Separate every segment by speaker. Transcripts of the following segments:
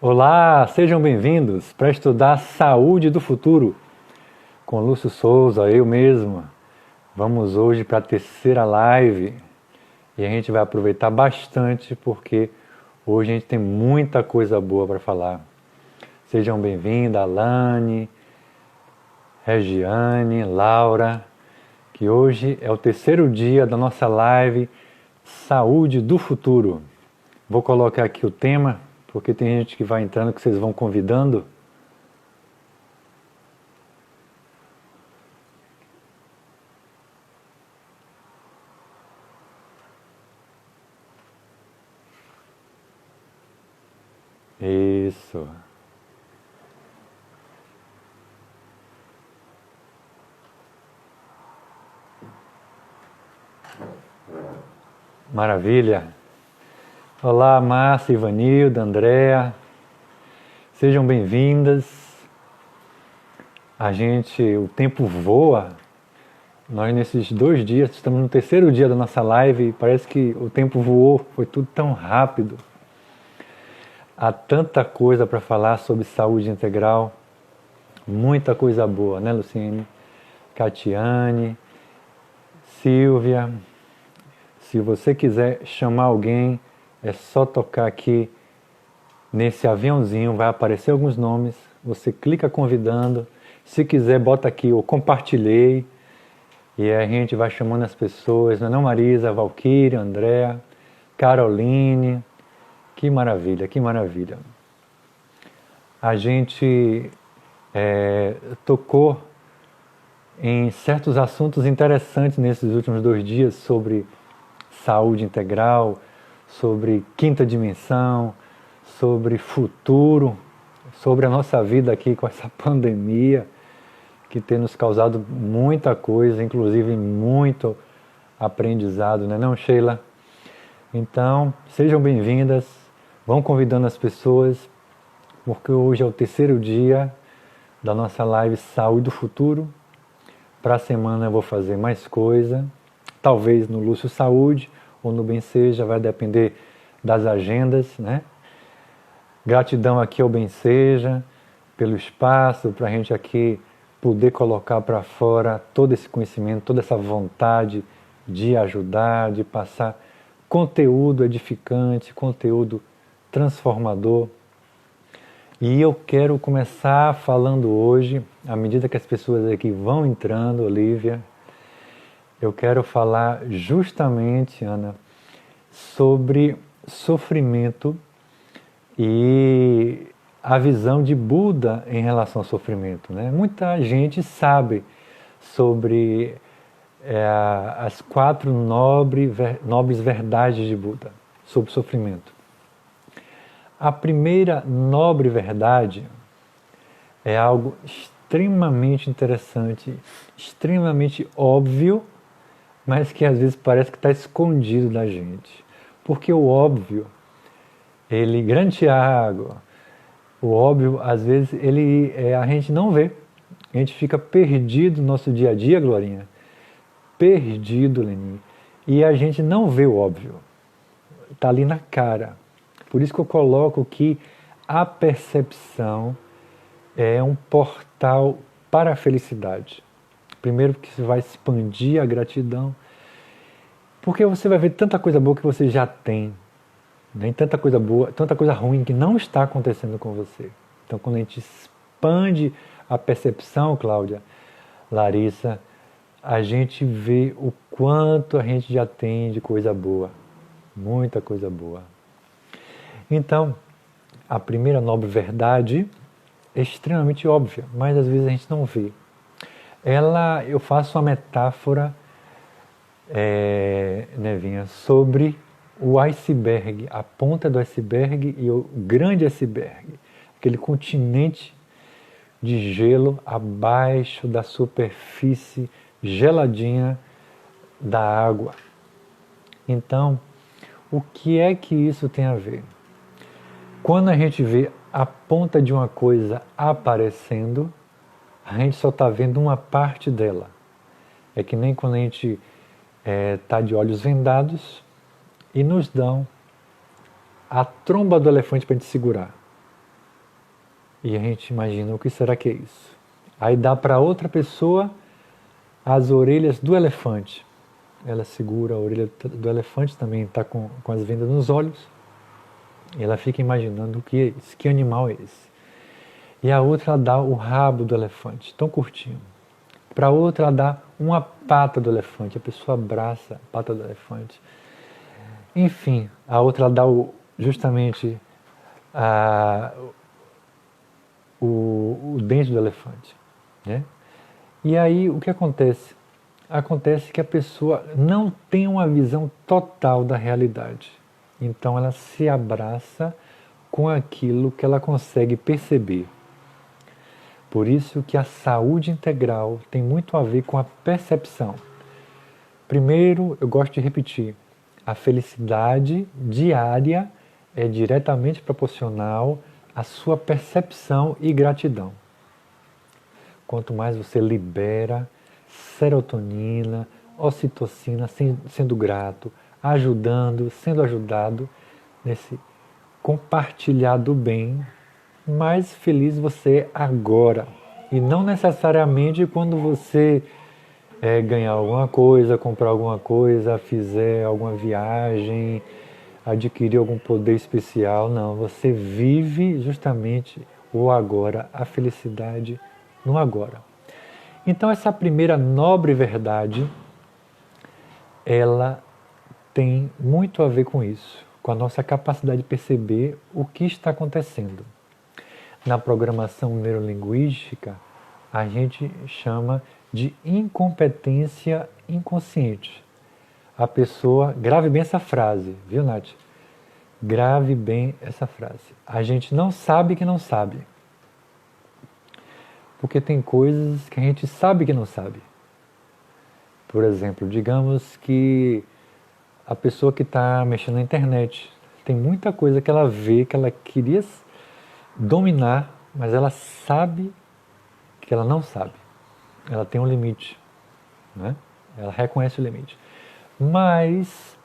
Speaker 1: Olá, sejam bem-vindos para estudar Saúde do Futuro com Lúcio Souza, eu mesmo. Vamos hoje para a terceira live e a gente vai aproveitar bastante porque hoje a gente tem muita coisa boa para falar. Sejam bem-vindas, Alane, Regiane, Laura, que hoje é o terceiro dia da nossa live Saúde do Futuro. Vou colocar aqui o tema, porque tem gente que vai entrando, que vocês vão convidando. Isso. Maravilha. Olá, Márcia, Ivanilda, Andréa. Sejam bem-vindas. O tempo voa. Nós nesses 2 dias, estamos no terceiro dia da nossa live e parece que o tempo voou, foi tudo tão rápido. Há tanta coisa para falar sobre saúde integral, muita coisa boa, né, Luciene? Catiane, Silvia. Se você quiser chamar alguém, é só tocar aqui nesse aviãozinho, vai aparecer alguns nomes, você clica convidando, se quiser bota aqui eu compartilhei, e a gente vai chamando as pessoas, não é Marisa, Valquíria, Andréa, Caroline, que maravilha, que maravilha. A gente tocou em certos assuntos interessantes nesses últimos 2 dias sobre saúde integral, sobre quinta dimensão, sobre futuro, sobre a nossa vida aqui com essa pandemia que tem nos causado muita coisa, inclusive muito aprendizado, não é não, Sheila? Então, sejam bem-vindas, vão convidando as pessoas, porque hoje é o terceiro dia da nossa live Saúde do Futuro. Para a semana eu vou fazer mais coisa, talvez no Lúcio Saúde ou no Bem Seja, vai depender das agendas, né? Gratidão aqui ao Bem Seja, pelo espaço, para a gente aqui poder colocar para fora todo esse conhecimento, toda essa vontade de ajudar, de passar conteúdo edificante, conteúdo transformador. E eu quero começar falando hoje, à medida que as pessoas aqui vão entrando, Olivia, eu quero falar justamente, Ana, sobre sofrimento e a visão de Buda em relação ao sofrimento, né? Muita gente sabe sobre as 4 nobres verdades de Buda sobre o sofrimento. A primeira nobre verdade é algo extremamente interessante, extremamente óbvio, mas que às vezes parece que está escondido da gente. Porque o óbvio, grande Tiago, o óbvio, às vezes, a gente não vê. A gente fica perdido no nosso dia a dia, Glorinha. Perdido, Lenin. E a gente não vê o óbvio. Está ali na cara. Por isso que eu coloco que a percepção é um portal para a felicidade. Primeiro porque você vai expandir a gratidão. Porque você vai ver tanta coisa boa que você já tem. Nem tanta coisa boa, tanta coisa ruim que não está acontecendo com você. Então, quando a gente expande a percepção, Cláudia, Larissa, a gente vê o quanto a gente já tem de coisa boa. Muita coisa boa. Então, a primeira nobre verdade é extremamente óbvia, mas às vezes a gente não vê. Eu faço uma metáfora, Nevinha, sobre o iceberg, a ponta do iceberg e o grande iceberg, aquele continente de gelo abaixo da superfície geladinha da água. Então, o que é que isso tem a ver? Quando a gente vê a ponta de uma coisa aparecendo, a gente só está vendo uma parte dela. É que nem quando a gente está de olhos vendados e nos dão a tromba do elefante para a gente segurar. E a gente imagina, o que será que é isso? Aí dá para outra pessoa as orelhas do elefante. Ela segura a orelha do elefante, também está com as vendas nos olhos. E ela fica imaginando o que é isso, que animal é esse. E a outra ela dá o rabo do elefante, tão curtinho. Para a outra ela dá uma pata do elefante, a pessoa abraça a pata do elefante. Enfim, a outra ela dá justamente o dente do elefante, né? E aí o que acontece? Acontece que a pessoa não tem uma visão total da realidade. Então ela se abraça com aquilo que ela consegue perceber. Por isso que a saúde integral tem muito a ver com a percepção. Primeiro, eu gosto de repetir, a felicidade diária é diretamente proporcional à sua percepção e gratidão. Quanto mais você libera serotonina, ocitocina, sendo grato, ajudando, sendo ajudado, nesse compartilhar do bem, mais feliz você é agora. E não necessariamente quando você ganhar alguma coisa, comprar alguma coisa, fizer alguma viagem, adquirir algum poder especial. Não, você vive justamente o agora, a felicidade no agora. Então essa primeira nobre verdade, ela tem muito a ver com isso, com a nossa capacidade de perceber o que está acontecendo. Na programação neurolinguística, a gente chama de incompetência inconsciente. A pessoa, grave bem essa frase, viu, Nath? Grave bem essa frase. A gente não sabe que não sabe. Porque tem coisas que a gente sabe que não sabe. Por exemplo, digamos que a pessoa que está mexendo na internet, tem muita coisa que ela vê, que ela queria dominar, mas ela sabe que ela não sabe. Ela tem um limite, né? Ela reconhece o limite. Mas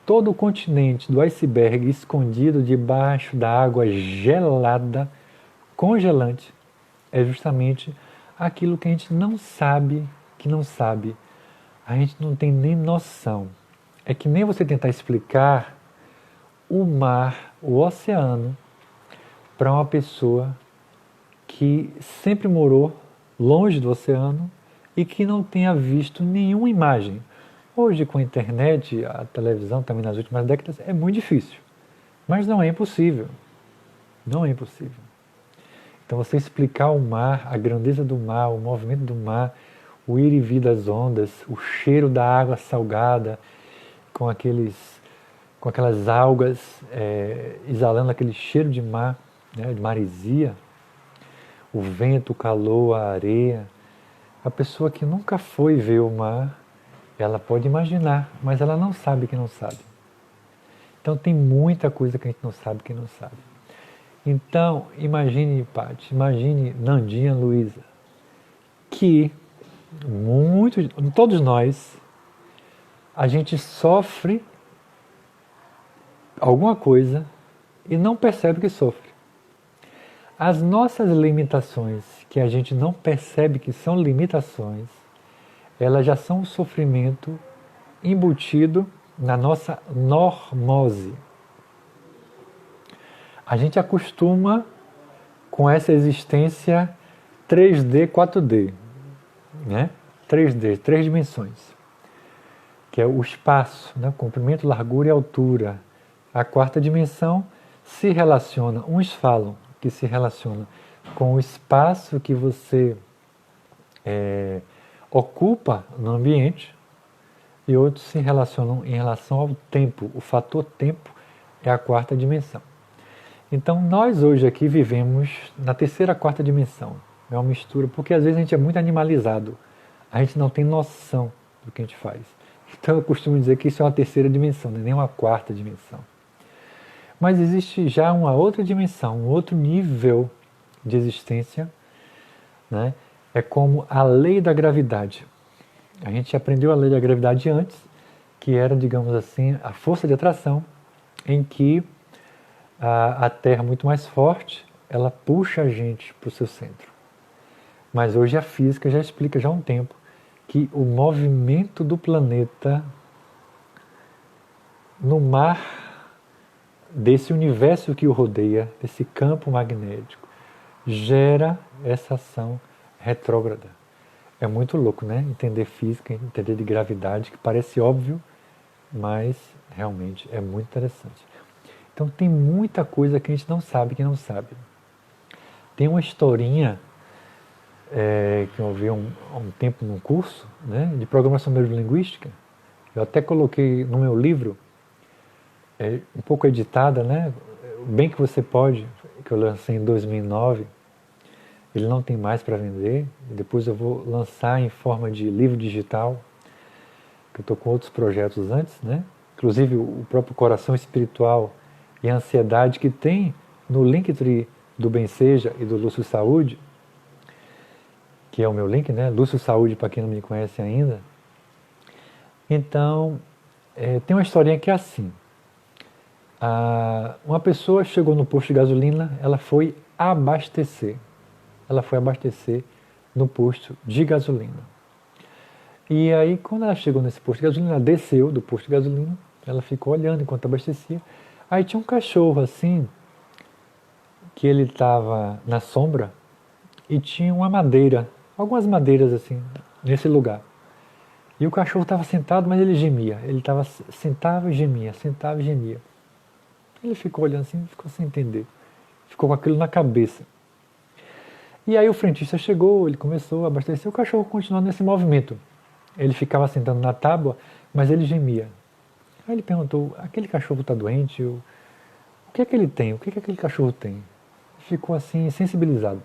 Speaker 1: todo o continente do iceberg escondido debaixo da água gelada, congelante, é justamente aquilo que a gente não sabe que não sabe. A gente não tem nem noção. É que nem você tentar explicar o mar, o oceano, para uma pessoa que sempre morou longe do oceano e que não tenha visto nenhuma imagem. Hoje, com a internet, a televisão também nas últimas décadas, é muito difícil. Mas não é impossível. Não é impossível. Então, você explicar o mar, a grandeza do mar, o movimento do mar, o ir e vir das ondas, o cheiro da água salgada, com aquelas algas exalando aquele cheiro de mar, né, de maresia, o vento, o calor, a areia. A pessoa que nunca foi ver o mar, ela pode imaginar, mas ela não sabe que não sabe. Então tem muita coisa que a gente não sabe que não sabe. Então, imagine, Paty, imagine Nandinha Luiza, que todos nós, a gente sofre alguma coisa e não percebe que sofre. As nossas limitações, que a gente não percebe que são limitações, elas já são um sofrimento embutido na nossa normose. A gente acostuma com essa existência 3D, 4D, né? 3D, 3 dimensões, que é o espaço, né? Comprimento, largura e altura. A quarta dimensão se relaciona, uns falam que se relaciona com o espaço que você ocupa no ambiente, e outros se relacionam em relação ao tempo. O fator tempo é a quarta dimensão. Então nós hoje aqui vivemos na terceira, quarta dimensão. É uma mistura, porque às vezes a gente é muito animalizado. A gente não tem noção do que a gente faz. Então eu costumo dizer que isso é uma terceira dimensão, não é nem uma quarta dimensão. Mas existe já uma outra dimensão, um outro nível de existência, né? É como a lei da gravidade. A gente aprendeu a lei da gravidade antes, que era, digamos assim, a força de atração, em que a Terra muito mais forte ela puxa a gente para o seu centro. Mas hoje a física já explica já há um tempo que o movimento do planeta no mar desse universo que o rodeia, desse campo magnético, gera essa ação retrógrada. É muito louco, né? Entender física, entender de gravidade, que parece óbvio, mas realmente é muito interessante. Então tem muita coisa que a gente não sabe que não sabe. Tem uma historinha que eu ouvi há um tempo num curso, né, de programação neurolinguística. Eu até coloquei no meu livro, um pouco editada, né? Bem que você pode, que eu lancei em 2009. Ele não tem mais para vender. Depois eu vou lançar em forma de livro digital, que eu estou com outros projetos antes, né? Inclusive o próprio Coração Espiritual e a Ansiedade que tem no Linktree do Bem Seja e do Lúcio Saúde, que é o meu link, né? Lúcio Saúde, para quem não me conhece ainda. Então, tem uma historinha que é assim. Uma pessoa chegou no posto de gasolina, ela foi abastecer. Ela foi abastecer no posto de gasolina. E aí, quando ela chegou nesse posto de gasolina, ela desceu do posto de gasolina, ela ficou olhando enquanto abastecia. Aí tinha um cachorro assim, que ele estava na sombra e tinha uma madeira, algumas madeiras assim, nesse lugar. E o cachorro estava sentado, mas ele gemia. Ele estava sentava e gemia, sentava e gemia. Ele ficou olhando assim, ficou sem entender. Ficou com aquilo na cabeça. E aí o frentista chegou, ele começou a abastecer, o cachorro continuou nesse movimento. Ele ficava sentando na tábua, mas ele gemia. Aí ele perguntou, aquele cachorro está doente? O que é que ele tem? O que é que aquele cachorro tem? Ficou assim, sensibilizado.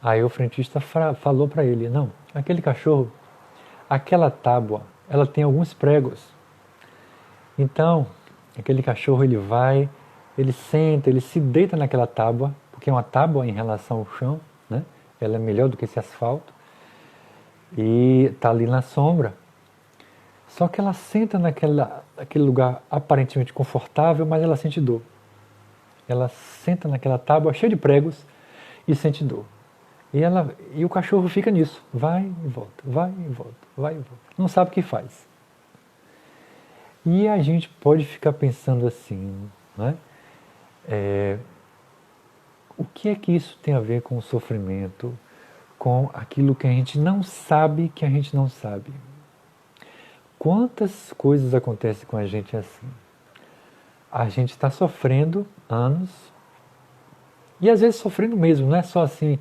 Speaker 1: Aí o frentista falou para ele, não, aquele cachorro, aquela tábua, ela tem alguns pregos. Então, aquele cachorro ele vai, ele senta, ele se deita naquela tábua, porque é uma tábua em relação ao chão, né? Ela é melhor do que esse asfalto, e está ali na sombra. Só que ela senta naquele lugar aparentemente confortável, mas ela sente dor. Ela senta naquela tábua cheia de pregos e sente dor. E o cachorro fica nisso, vai e volta, vai e volta, vai e volta. Não sabe o que faz. E a gente pode ficar pensando assim, né? O que é que isso tem a ver com o sofrimento, com aquilo que a gente não sabe que a gente não sabe? Quantas coisas acontecem com a gente assim? A gente está sofrendo anos, e às vezes sofrendo mesmo, não é só assim,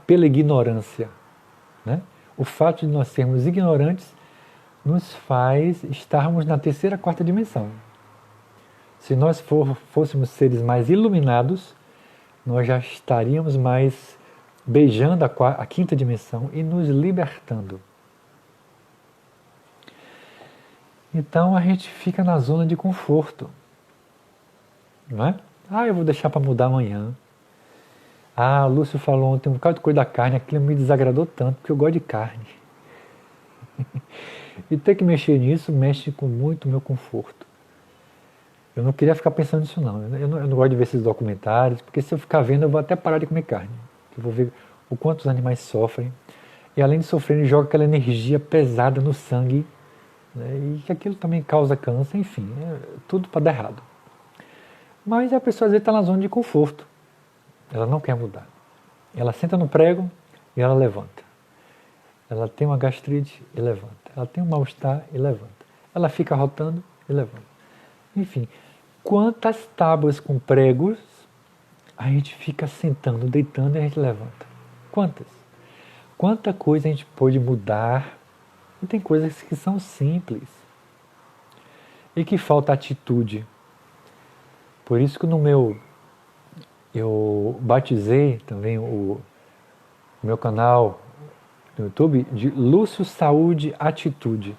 Speaker 1: pela ignorância, né? O fato de nós sermos ignorantes nos faz estarmos na terceira, quarta dimensão. Se nós fôssemos seres mais iluminados, nós já estaríamos mais beijando a quinta dimensão e nos libertando. Então a gente fica na zona de conforto, não é? Eu vou deixar para mudar amanhã. O Lúcio falou ontem um bocado de coisa da carne, aquilo me desagradou tanto, porque eu gosto de carne. E ter que mexer nisso mexe com muito o meu conforto. Eu não queria ficar pensando nisso não. Eu não gosto de ver esses documentários, porque se eu ficar vendo eu vou até parar de comer carne. Eu vou ver o quanto os animais sofrem. E além de sofrerem, joga aquela energia pesada no sangue, né, e que aquilo também causa câncer, enfim, tudo para dar errado. Mas a pessoa às vezes está na zona de conforto. Ela não quer mudar. Ela senta no prego e ela levanta. Ela tem uma gastrite e levanta. Ela tem um mal-estar e levanta. Ela fica rotando e levanta. Enfim, quantas tábuas com pregos a gente fica sentando, deitando e a gente levanta? Quantas? Quanta coisa a gente pode mudar. E tem coisas que são simples. E que falta atitude. Por isso que eu batizei também o meu canal no YouTube de Lúcio Saúde Atitude.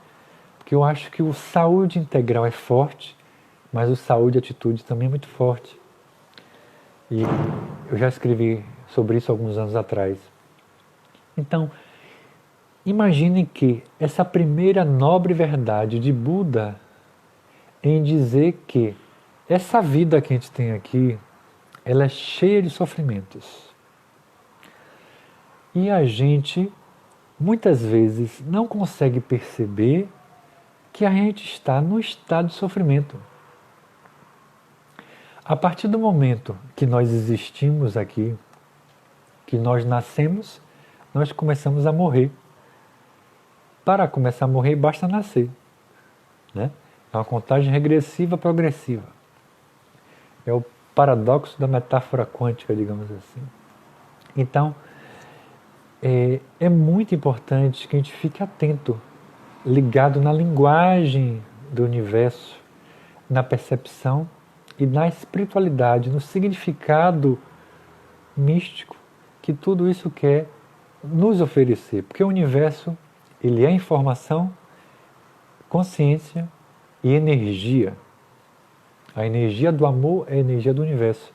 Speaker 1: Porque eu acho que o saúde integral é forte, mas o saúde atitude também é muito forte. E eu já escrevi sobre isso alguns anos atrás. Então, imaginem que essa primeira nobre verdade de Buda em dizer que essa vida que a gente tem aqui, ela é cheia de sofrimentos. E a gente, muitas vezes, não consegue perceber que a gente está no estado de sofrimento. A partir do momento que nós existimos aqui, que nós nascemos, nós começamos a morrer. Para começar a morrer, basta nascer, né? É uma contagem regressiva progressiva. É o paradoxo da metáfora quântica, digamos assim. Então, é muito importante que a gente fique atento, ligado na linguagem do universo, na percepção e na espiritualidade, no significado místico que tudo isso quer nos oferecer. Porque o universo, ele é informação, consciência e energia. A energia do amor é a energia do universo.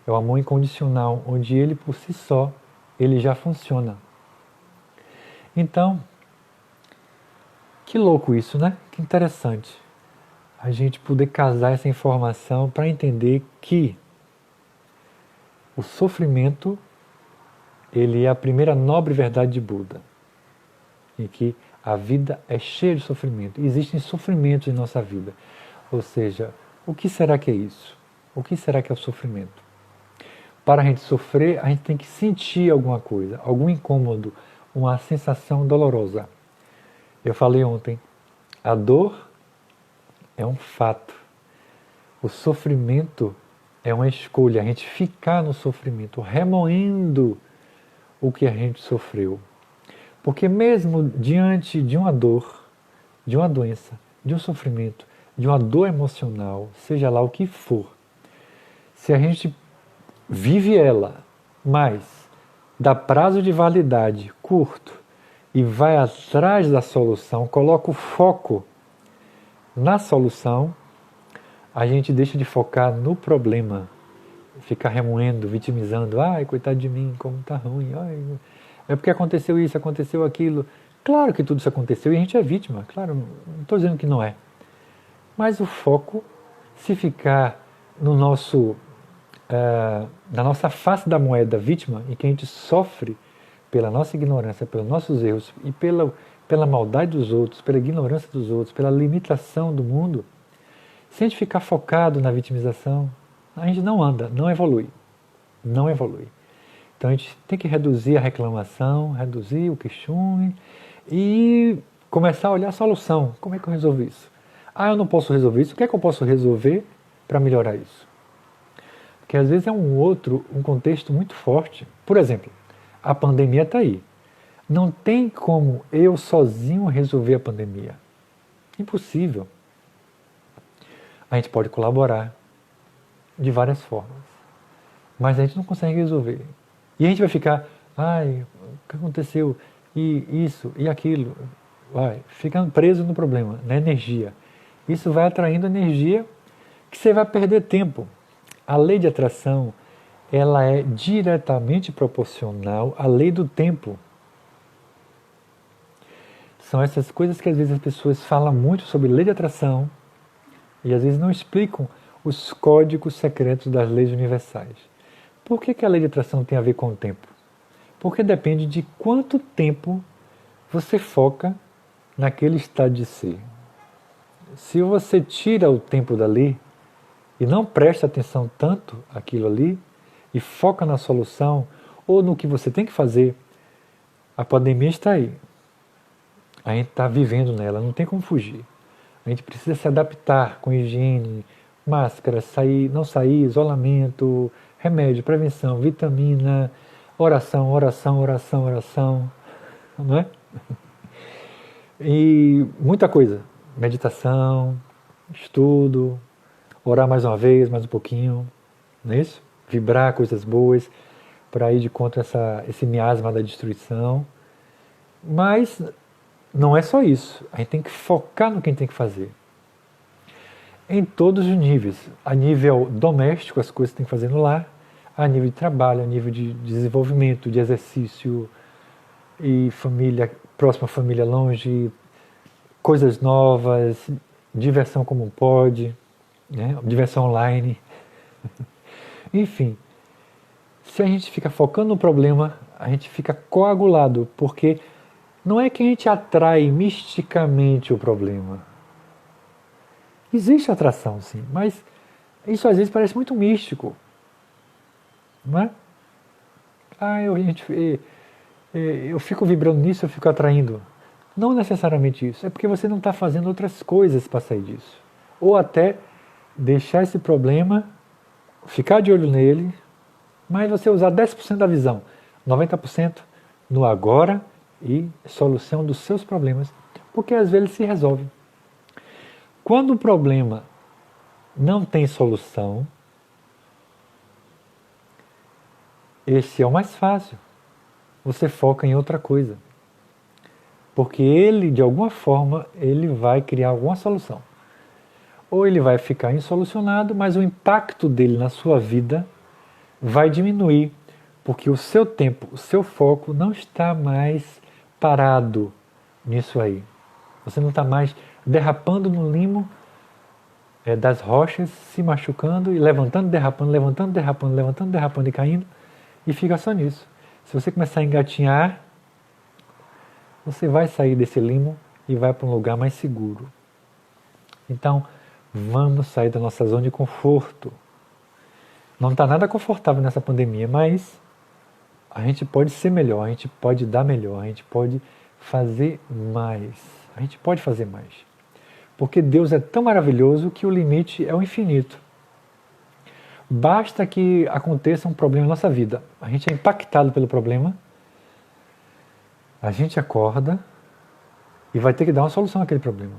Speaker 1: É o amor incondicional, onde ele por si só, ele já funciona. Então, que louco isso, né? Que interessante a gente poder casar essa informação para entender que o sofrimento, ele é a primeira nobre verdade de Buda. E que a vida é cheia de sofrimento. Existem sofrimentos em nossa vida. Ou seja, o que será que é isso? O que será que é o sofrimento? Para a gente sofrer, a gente tem que sentir alguma coisa, algum incômodo, uma sensação dolorosa. Eu falei ontem, a dor é um fato. O sofrimento é uma escolha, a gente ficar no sofrimento, remoendo o que a gente sofreu. Porque mesmo diante de uma dor, de uma doença, de um sofrimento, de uma dor emocional, seja lá o que for, se a gente vive ela, mas dá prazo de validade curto e vai atrás da solução, coloca o foco na solução, a gente deixa de focar no problema, ficar remoendo, vitimizando, ai, coitado de mim, como tá ruim, ai, é porque aconteceu isso, aconteceu aquilo. Claro que tudo isso aconteceu e a gente é vítima, claro, não estou dizendo que não é. Mas o foco, se ficar no nosso, na nossa face da moeda vítima, em que a gente sofre pela nossa ignorância, pelos nossos erros e pela maldade dos outros, pela ignorância dos outros, pela limitação do mundo, se a gente ficar focado na vitimização, a gente não anda, não evolui. Não evolui. Então a gente tem que reduzir a reclamação, reduzir o queixume e começar a olhar a solução. Como é que eu resolvo isso? Ah, eu não posso resolver isso. O que é que eu posso resolver para melhorar isso? Porque às vezes é um contexto muito forte. Por exemplo, a pandemia está aí. Não tem como eu sozinho resolver a pandemia. Impossível. A gente pode colaborar de várias formas, mas a gente não consegue resolver. E a gente vai ficar, ai, o que aconteceu? E isso, e aquilo. Vai, ficando preso no problema, na energia. Isso vai atraindo energia que você vai perder tempo. A lei de atração, ela é diretamente proporcional à lei do tempo. São essas coisas que às vezes as pessoas falam muito sobre lei de atração e às vezes não explicam os códigos secretos das leis universais. Por que a lei de atração tem a ver com o tempo? Porque depende de quanto tempo você foca naquele estado de ser. Se você tira o tempo dali e não presta atenção tanto àquilo ali e foca na solução ou no que você tem que fazer, a pandemia está aí. A gente está vivendo nela, não tem como fugir. A gente precisa se adaptar com higiene, máscara, não sair, isolamento, remédio, prevenção, vitamina, oração, oração, oração, oração, não é? E muita coisa, meditação, estudo, orar mais uma vez, mais um pouquinho, não é isso? Vibrar coisas boas para ir de contra esse miasma da destruição. Mas não é só isso, a gente tem que focar no que a gente tem que fazer. Em todos os níveis, a nível doméstico, as coisas que tem que fazer no lar, a nível de trabalho, a nível de desenvolvimento, de exercício, e família, próxima família longe, coisas novas, diversão como pode, né? Diversão online. Enfim, se a gente fica focando no problema, a gente fica coagulado, porque não é que a gente atrai misticamente o problema. Existe atração, sim, mas isso às vezes parece muito místico, não é? Eu fico vibrando nisso, eu fico atraindo. Não necessariamente isso, é porque você não está fazendo outras coisas para sair disso. Ou até deixar esse problema, ficar de olho nele, mas você usar 10% da visão, 90% no agora e solução dos seus problemas, porque às vezes se resolve. Quando o problema não tem solução, esse é o mais fácil. Você foca em outra coisa. Porque ele, de alguma forma, ele vai criar alguma solução. Ou ele vai ficar insolucionado, mas o impacto dele na sua vida vai diminuir, porque o seu tempo, o seu foco não está mais parado nisso aí. Você não está mais derrapando no limo das rochas, se machucando e levantando, derrapando, levantando, derrapando, levantando, derrapando e caindo, e fica só nisso. Se você começar a engatinhar, você vai sair desse limo e vai para um lugar mais seguro. Então, vamos sair da nossa zona de conforto. Não está nada confortável nessa pandemia, mas a gente pode ser melhor, a gente pode dar melhor, a gente pode fazer mais. A gente pode fazer mais. Porque Deus é tão maravilhoso que o limite é o infinito. Basta que aconteça um problema na nossa vida. A gente é impactado pelo problema, a gente acorda e vai ter que dar uma solução àquele problema.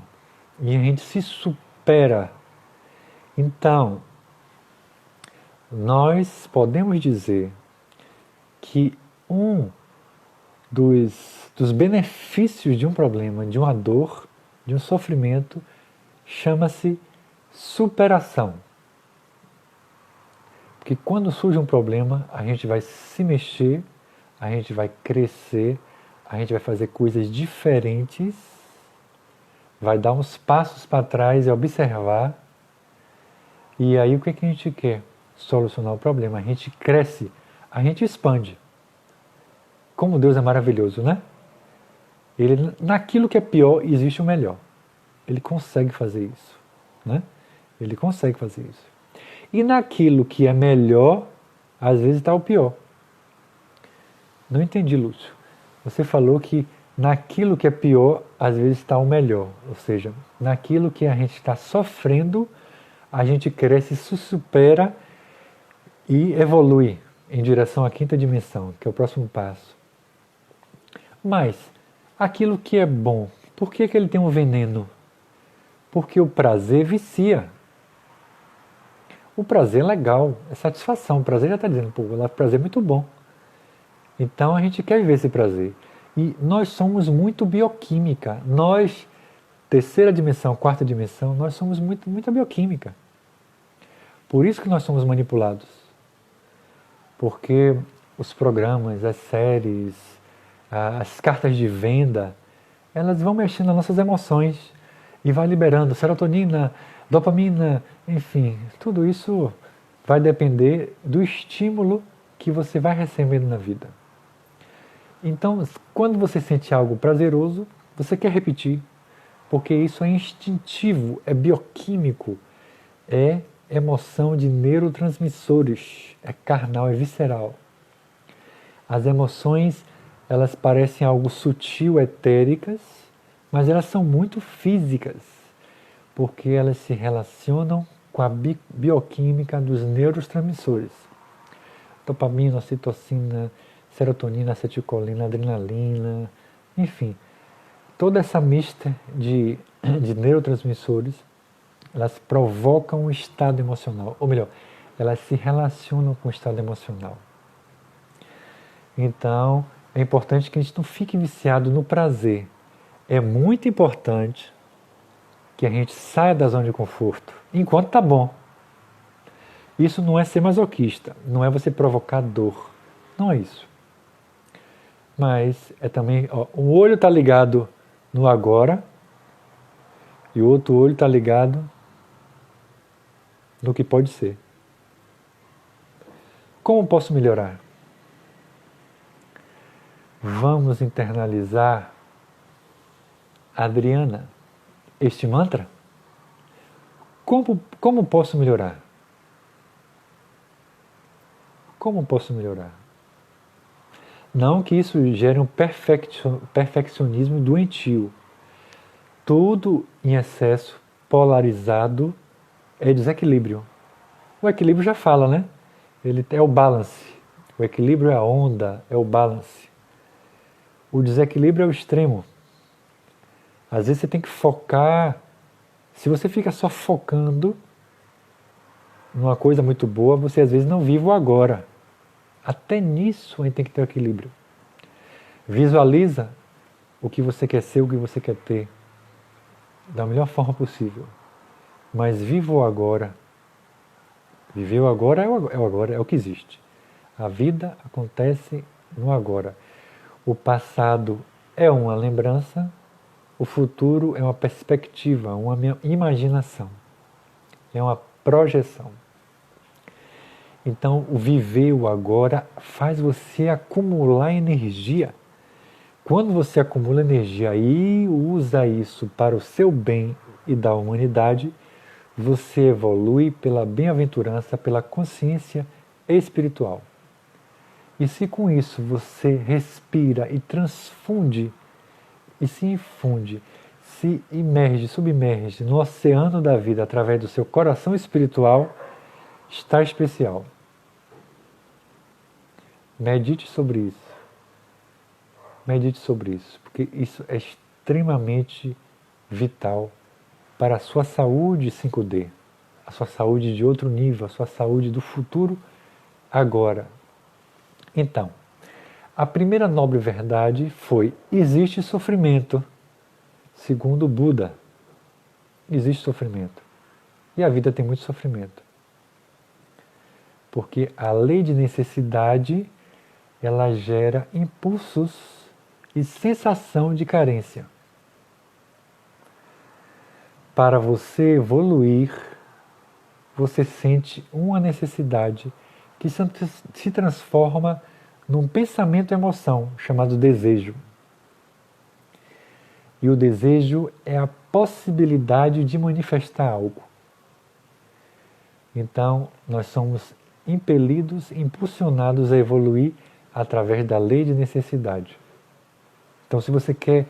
Speaker 1: E a gente se supera. Então, nós podemos dizer que um dos benefícios de um problema, de uma dor, de um sofrimento, chama-se superação. Porque quando surge um problema, a gente vai se mexer, a gente vai crescer, a gente vai fazer coisas diferentes, vai dar uns passos para trás e observar. E aí o que a gente quer? Solucionar o problema. A gente cresce, a gente expande. Como Deus é maravilhoso, né? Ele, naquilo que é pior, existe o melhor. Ele consegue fazer isso, né? Ele consegue fazer isso. E naquilo que é melhor, às vezes está o pior. Não entendi, Lúcio. Você falou que naquilo que é pior, às vezes está o melhor. Ou seja, naquilo que a gente está sofrendo, a gente cresce, se supera e evolui em direção à quinta dimensão, que é o próximo passo. Mas, aquilo que é bom, por que ele tem um veneno? Porque o prazer vicia. O prazer é legal, é satisfação. O prazer já está dizendo, pô, o prazer é muito bom. Então a gente quer viver esse prazer. E nós somos muito bioquímica. Nós, terceira dimensão, quarta dimensão, nós somos muita bioquímica. Por isso que nós somos manipulados. Porque os programas, as séries, as cartas de venda, elas vão mexendo nas nossas emoções e vai liberando serotonina, dopamina, enfim, tudo isso vai depender do estímulo que você vai recebendo na vida. Então, quando você sente algo prazeroso, você quer repetir, porque isso é instintivo, é bioquímico, é emoção de neurotransmissores, é carnal, é visceral. As emoções, elas parecem algo sutil, etéricas, mas elas são muito físicas, porque elas se relacionam com a bioquímica dos neurotransmissores. Dopamina, ocitocina, serotonina, acetilcolina, adrenalina, enfim. Toda essa mista de neurotransmissores, elas provocam um estado emocional, ou melhor, elas se relacionam com o estado emocional. Então, é importante que a gente não fique viciado no prazer. É muito importante que a gente saia da zona de conforto, enquanto está bom. Isso não é ser masoquista, não é você provocar dor, não é isso. Mas é também, o olho está ligado no agora e o outro olho está ligado no que pode ser. Como posso melhorar? Vamos internalizar, Adriana, este mantra? Como posso melhorar? Como posso melhorar? Não que isso gere um perfeccionismo doentio. Tudo em excesso, polarizado, é desequilíbrio. O equilíbrio já fala, né? Ele é o balance. O equilíbrio é a onda, é o balance. O desequilíbrio é o extremo. Às vezes você tem que focar. Se você fica só focando numa coisa muito boa, você às vezes não vive o agora. Até nisso a gente tem que ter o equilíbrio. Visualiza o que você quer ser, o que você quer ter, da melhor forma possível. Mas viva o agora. Viver o agora é o agora, é o que existe. A vida acontece no agora. O passado é uma lembrança, o futuro é uma perspectiva, uma imaginação. É uma projeção. Então, o viver o agora faz você acumular energia. Quando você acumula energia e usa isso para o seu bem e da humanidade, você evolui pela bem-aventurança, pela consciência espiritual. E se com isso você respira e transfunde, e se infunde, se imerge, submerge no oceano da vida através do seu coração espiritual, está especial. Medite sobre isso. Medite sobre isso, porque isso é extremamente vital para a sua saúde 5D, a sua saúde de outro nível, a sua saúde do futuro agora. Então, a primeira nobre verdade foi: existe sofrimento. Segundo Buda, existe sofrimento. E a vida tem muito sofrimento. Porque a lei de necessidade, ela gera impulsos e sensação de carência. Para você evoluir, você sente uma necessidade que se transforma num pensamento-emoção chamado desejo. E o desejo é a possibilidade de manifestar algo. Então, nós somos impelidos, impulsionados a evoluir através da lei de necessidade. Então, se você quer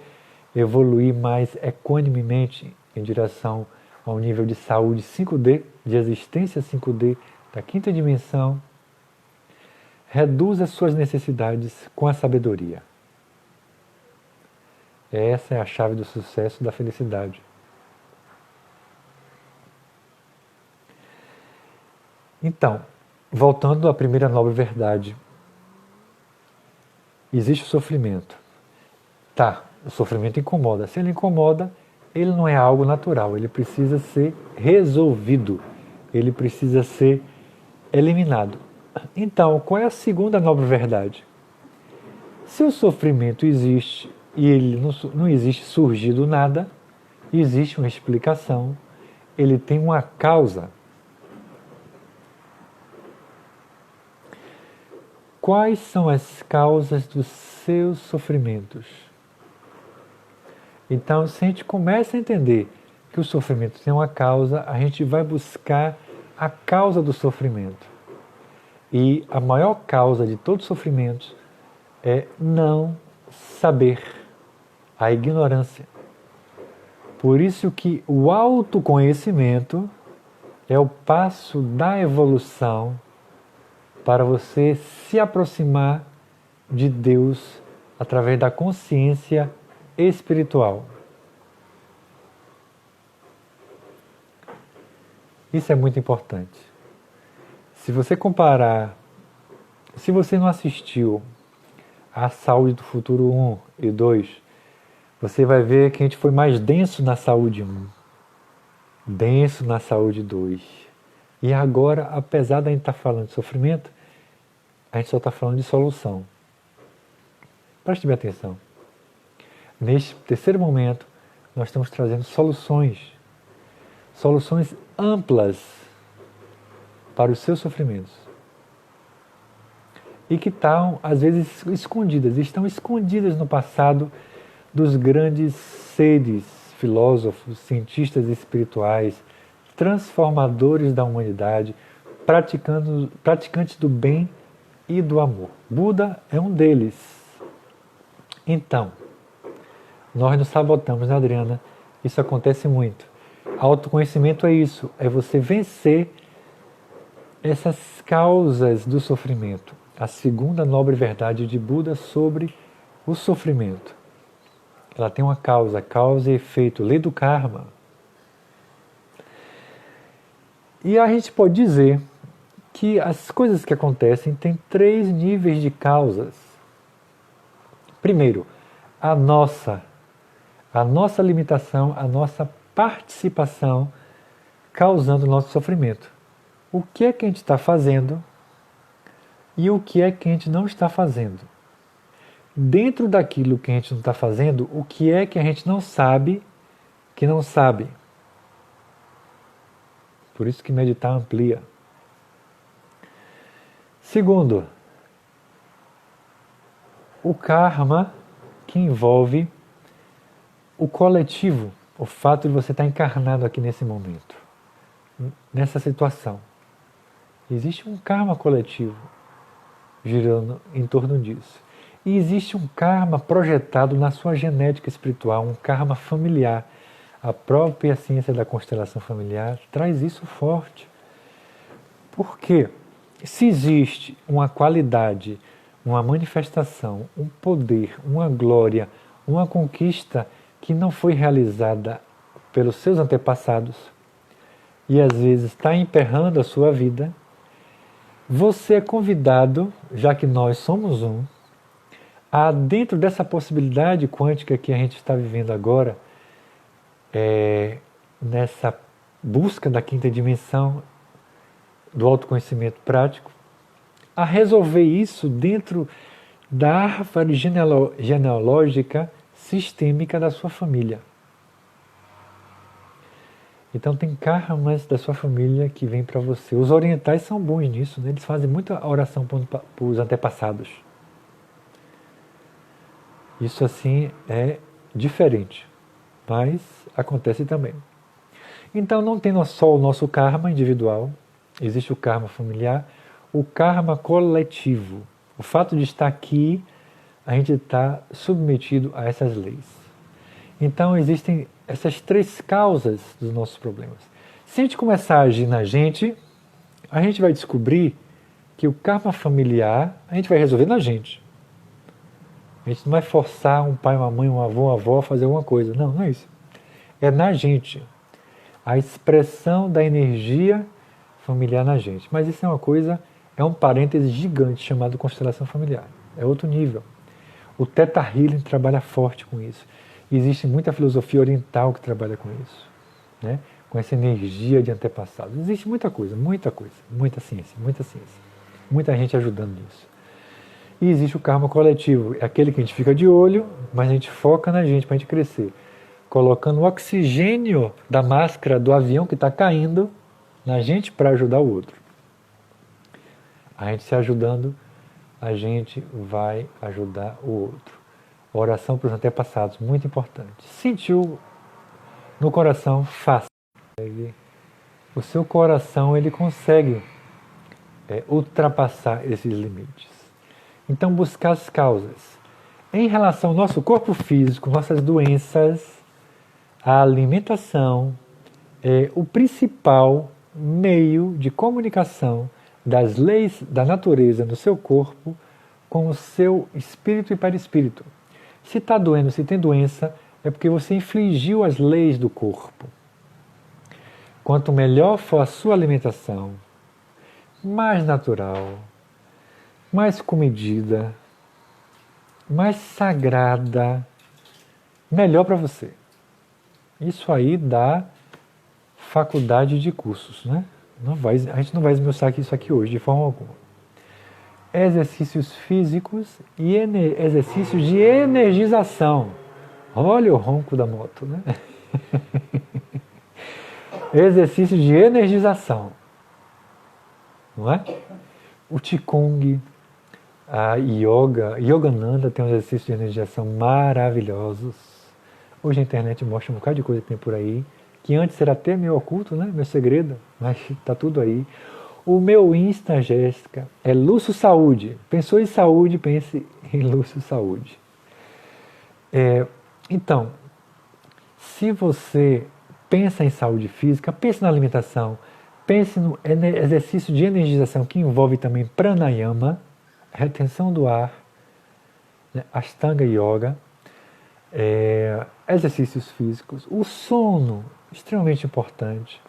Speaker 1: evoluir mais equanimemente em direção ao nível de saúde 5D, de existência 5D, da quinta dimensão, reduza as suas necessidades com a sabedoria. Essa é a chave do sucesso, da felicidade. Então, voltando à primeira nobre verdade, existe o sofrimento. Tá, o sofrimento incomoda. Se ele incomoda, ele não é algo natural, ele precisa ser resolvido, ele precisa ser eliminado. Então, qual é a segunda nobre verdade? Se o sofrimento existe e ele não existe surgir do nada, existe uma explicação, ele tem uma causa. Quais são as causas dos seus sofrimentos? Então, se a gente começa a entender que o sofrimento tem uma causa, a gente vai buscar a causa do sofrimento. E a maior causa de todos os sofrimentos é não saber, a ignorância. Por isso que o autoconhecimento é o passo da evolução para você se aproximar de Deus através da consciência espiritual. Isso é muito importante. Se você comparar, se você não assistiu a Saúde do Futuro 1 e 2, você vai ver que a gente foi mais denso na Saúde 1, denso na Saúde 2. E agora, apesar de a gente estar falando de sofrimento, a gente só está falando de solução. Preste bem atenção. Neste terceiro momento, nós estamos trazendo soluções amplas para os seus sofrimentos. e que estão, às vezes, escondidas, estão escondidas no passado dos grandes seres, filósofos, cientistas espirituais, transformadores da humanidade, praticantes do bem e do amor. Buda é um deles. Então, nós nos sabotamos, né, Adriana? Isso acontece muito. Autoconhecimento é isso, é você vencer essas causas do sofrimento. A segunda nobre verdade de Buda sobre o sofrimento. Ela tem uma causa e efeito, lei do karma. E a gente pode dizer que as coisas que acontecem têm 3 níveis de causas. Primeiro, a nossa limitação, a nossa participação causando o nosso sofrimento. O que é que a gente está fazendo e o que é que a gente não está fazendo? Dentro daquilo que a gente não está fazendo, o que é que a gente não sabe que não sabe? Por isso que meditar amplia. Segundo, o karma que envolve o coletivo, o fato de você estar encarnado aqui nesse momento, nessa situação. Existe um karma coletivo girando em torno disso. E existe um karma projetado na sua genética espiritual, um karma familiar. A própria ciência da constelação familiar traz isso forte. Por quê? Se existe uma qualidade, uma manifestação, um poder, uma glória, uma conquista que não foi realizada pelos seus antepassados e às vezes está emperrando a sua vida, você é convidado, já que nós somos um, a, dentro dessa possibilidade quântica que a gente está vivendo agora, nessa busca da 5ª dimensão do autoconhecimento prático, a resolver isso dentro da árvore genealógica sistêmica da sua família. Então tem karmas da sua família que vêm para você. Os orientais são bons nisso, né? Eles fazem muita oração para os antepassados. Isso assim é diferente, mas acontece também. Então não tem só o nosso karma individual, existe o karma familiar, o karma coletivo. O fato de estar aqui, a gente está submetido a essas leis. Então existem essas 3 causas dos nossos problemas. Se a gente começar a agir na gente, a gente vai descobrir que o karma familiar a gente vai resolver na gente. A gente não vai forçar um pai, uma mãe, um avô, uma avó a fazer alguma coisa. Não, não é isso. É na gente. A expressão da energia familiar na gente. Mas isso é uma coisa, é um parêntese gigante chamado constelação familiar. É outro nível. O Theta Healing trabalha forte com isso. Existe muita filosofia oriental que trabalha com isso, né? Com essa energia de antepassados. Existe muita coisa, muita ciência, muita gente ajudando nisso. E existe o karma coletivo, é aquele que a gente fica de olho, mas a gente foca na gente para a gente crescer, colocando o oxigênio da máscara do avião que está caindo na gente para ajudar o outro. A gente se ajudando, a gente vai ajudar o outro. Oração para os antepassados, muito importante. Sentiu no coração, faça. O seu coração ele consegue ultrapassar esses limites. Então, buscar as causas. Em relação ao nosso corpo físico, nossas doenças, a alimentação é o principal meio de comunicação das leis da natureza no seu corpo com o seu espírito e perispírito. Se está doendo, se tem doença, é porque você infligiu as leis do corpo. Quanto melhor for a sua alimentação, mais natural, mais comedida, mais sagrada, melhor para você. Isso aí dá faculdade de cursos, né? A gente não vai esmiuçar isso aqui hoje, de forma alguma. Exercícios físicos e exercícios de energização. Olha o ronco da moto, né? Exercícios de energização. Não é? O Qigong, A Yogananda tem uns exercícios de energização maravilhosos. Hoje a internet mostra um bocado de coisa que tem por aí, que antes era até meio oculto, né? Meu segredo, mas tá tudo aí. O meu Insta, Jéssica, é Lúcio Saúde. Pensou em saúde, pense em Lúcio Saúde. Então, se você pensa em saúde física, pense na alimentação, pense no exercício de energização que envolve também pranayama, retenção do ar, né, Ashtanga Yoga, exercícios físicos, o sono, extremamente importante,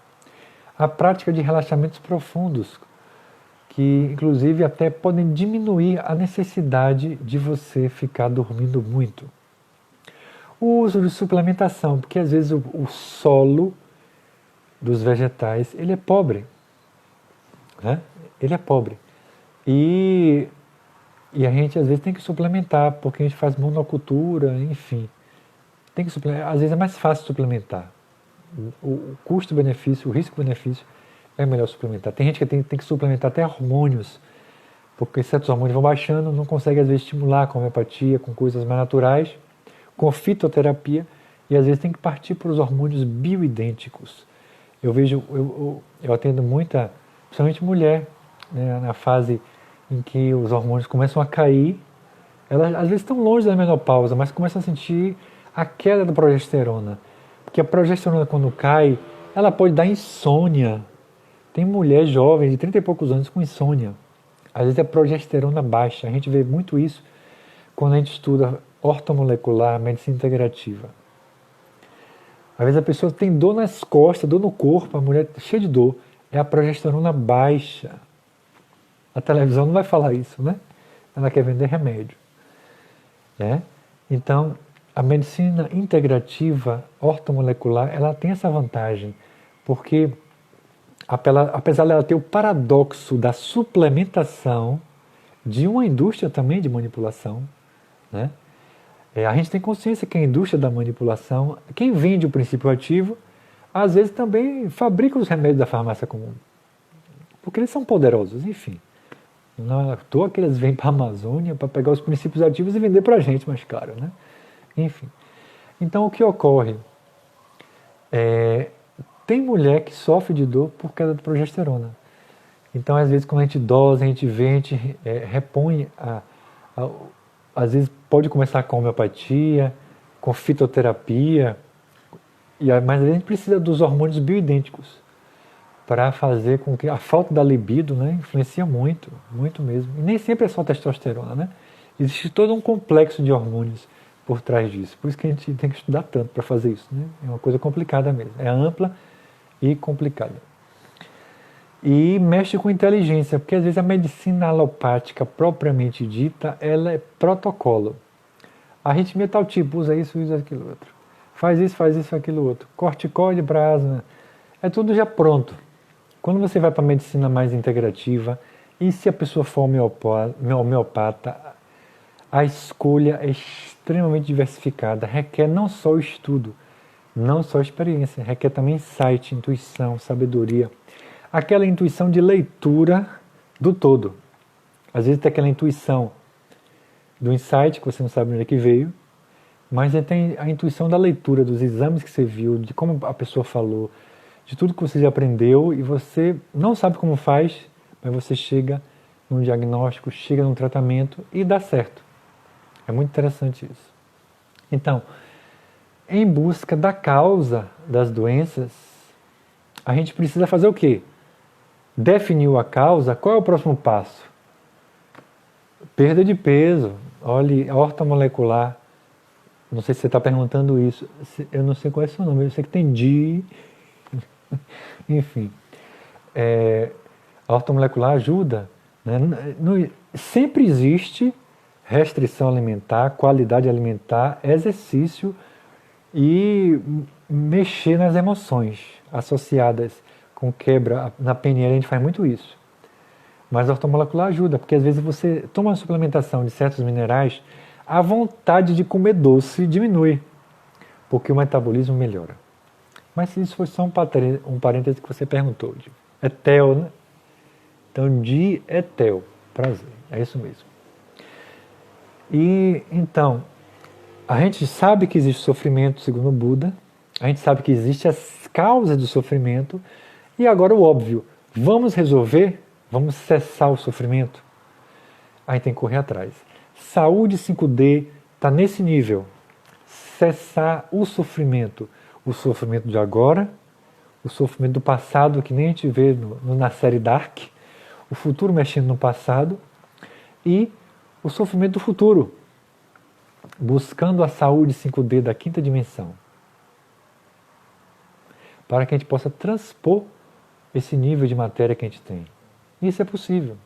Speaker 1: a prática de relaxamentos profundos, que inclusive até podem diminuir a necessidade de você ficar dormindo muito. O uso de suplementação, porque às vezes o solo dos vegetais ele é pobre, né? Ele é pobre. E a gente às vezes tem que suplementar, porque a gente faz monocultura, enfim. Tem que suplementar. Às vezes é mais fácil suplementar. O custo-benefício, o risco-benefício é melhor suplementar. Tem gente que tem que suplementar até hormônios, porque certos hormônios vão baixando, não consegue às vezes estimular com homeopatia, com coisas mais naturais, com fitoterapia, e às vezes tem que partir para os hormônios bioidênticos. Eu vejo, eu atendo muita, principalmente mulher, né, na fase em que os hormônios começam a cair, elas às vezes estão longe da menopausa, mas começam a sentir a queda da progesterona. Porque a progesterona, quando cai, ela pode dar insônia. Tem mulher jovem, de 30 e poucos anos, com insônia. Às vezes é progesterona baixa. A gente vê muito isso quando a gente estuda ortomolecular, medicina integrativa. Às vezes a pessoa tem dor nas costas, dor no corpo, a mulher cheia de dor. É a progesterona baixa. A televisão não vai falar isso, né? Ela quer vender remédio. Né? Então, a medicina integrativa ortomolecular, ela tem essa vantagem, porque apesar dela ter o paradoxo da suplementação de uma indústria também de manipulação, né? A gente tem consciência que a indústria da manipulação, quem vende o princípio ativo, às vezes também fabrica os remédios da farmácia comum, porque eles são poderosos, enfim. Não é à toa que eles vêm para a Amazônia para pegar os princípios ativos e vender para a gente mais caro, né? Enfim. Então, o que ocorre? Tem mulher que sofre de dor por causa da progesterona. Então, às vezes, quando a gente dosa, a gente vê, a gente repõe, às vezes pode começar com homeopatia, com fitoterapia, mas a gente precisa dos hormônios bioidênticos para fazer com que a falta da libido, né, influencia muito, muito mesmo. E nem sempre é só testosterona, né? Existe todo um complexo de hormônios por trás disso. Por isso que a gente tem que estudar tanto para fazer isso, né? É uma coisa complicada mesmo. É ampla e complicada. E mexe com inteligência, porque às vezes a medicina alopática propriamente dita, ela é protocolo. A arritmia tal tipo, usa isso, usa aquilo outro. Faz isso, aquilo outro. Corticoide para asma. É tudo já pronto. Quando você vai para a medicina mais integrativa, e se a pessoa for homeopata, a escolha é extremamente diversificada, requer não só o estudo, não só a experiência, requer também insight, intuição, sabedoria. Aquela intuição de leitura do todo. Às vezes tem aquela intuição do insight, que você não sabe onde é que veio, mas tem a intuição da leitura, dos exames que você viu, de como a pessoa falou, de tudo que você já aprendeu, e você não sabe como faz, mas você chega num diagnóstico, chega num tratamento e dá certo. É muito interessante isso. Então, em busca da causa das doenças, a gente precisa fazer o quê? Definiu a causa, qual é o próximo passo? Perda de peso, olha, ortomolecular. Não sei se você está perguntando isso, eu não sei qual é o seu nome, eu sei que tem DI. Enfim, a ortomolecular ajuda, né? Sempre existe restrição alimentar, qualidade alimentar, exercício e mexer nas emoções associadas com quebra. Na PNL a gente faz muito isso. Mas a ortomolecular ajuda, porque às vezes você toma uma suplementação de certos minerais, a vontade de comer doce diminui, porque o metabolismo melhora. Mas isso foi só um parêntese que você perguntou. Etel, né? Então, dietel, prazer, é isso mesmo. E então, a gente sabe que existe sofrimento segundo o Buda, a gente sabe que existem as causas do sofrimento, e agora o óbvio, vamos resolver, vamos cessar o sofrimento? A gente tem que correr atrás. Saúde 5D está nesse nível. Cessar o sofrimento de agora, o sofrimento do passado, que nem a gente vê na série Dark, o futuro mexendo no passado, e o sofrimento do futuro, buscando a saúde 5D da quinta dimensão, para que a gente possa transpor esse nível de matéria que a gente tem. Isso é possível.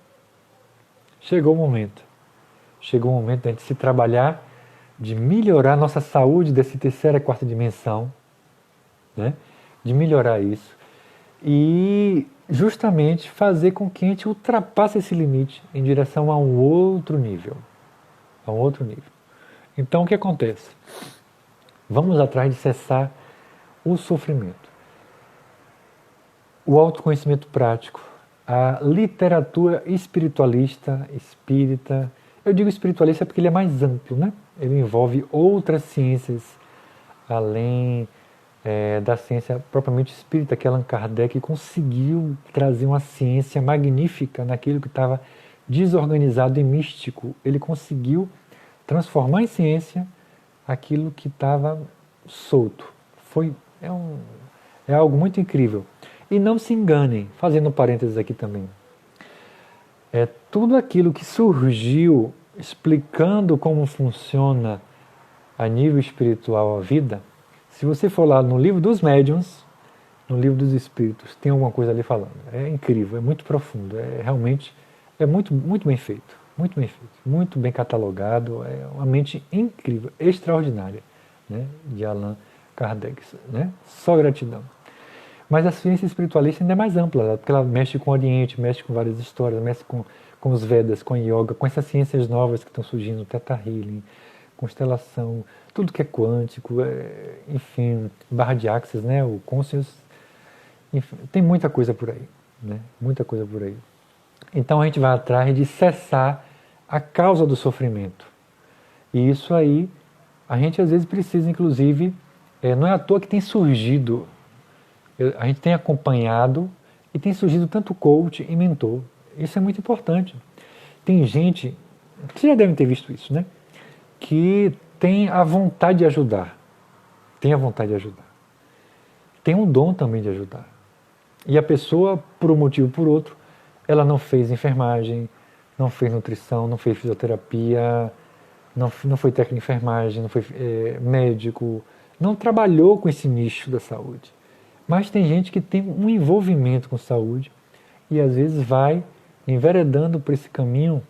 Speaker 1: Chegou o momento. Chegou o momento da gente se trabalhar, de melhorar nossa saúde dessa terceira e quarta dimensão, né? De melhorar isso e justamente fazer com que a gente ultrapasse esse limite em direção a um outro nível. A um outro nível. Então o que acontece? Vamos atrás de cessar o sofrimento. O autoconhecimento prático, a literatura espiritualista, espírita. Eu digo espiritualista porque ele é mais amplo, né? Ele envolve outras ciências, além da ciência propriamente espírita, que Allan Kardec conseguiu trazer uma ciência magnífica naquilo que estava desorganizado e místico. Ele conseguiu transformar em ciência aquilo que estava solto. É algo muito incrível. E não se enganem, fazendo parênteses aqui também. Tudo aquilo que surgiu explicando como funciona a nível espiritual a vida, se você for lá no livro dos médiuns, no livro dos espíritos, tem alguma coisa ali falando. É incrível, é muito profundo, realmente muito, muito bem feito, muito bem catalogado, é uma mente incrível, extraordinária, né, de Allan Kardec, né? Só gratidão. Mas a ciência espiritualista ainda é mais ampla, porque ela mexe com o Oriente, mexe com várias histórias, mexe com os Vedas, com a Yoga, com essas ciências novas que estão surgindo, o Theta Healing, constelação, tudo que é quântico, enfim, barra de axis, né, o conscious, enfim, tem muita coisa por aí, né, muita coisa por aí. Então a gente vai atrás de cessar a causa do sofrimento. E isso aí, a gente às vezes precisa, inclusive, não é à toa que tem surgido, a gente tem acompanhado e tem surgido tanto coach e mentor. Isso é muito importante. Tem gente, vocês já devem ter visto isso, né? Que tem a vontade de ajudar. Tem a vontade de ajudar. Tem um dom também de ajudar. E a pessoa, por um motivo ou por outro, ela não fez enfermagem, não fez nutrição, não fez fisioterapia, não foi técnico de enfermagem, não foi médico, não trabalhou com esse nicho da saúde. Mas tem gente que tem um envolvimento com saúde e às vezes vai enveredando por esse caminho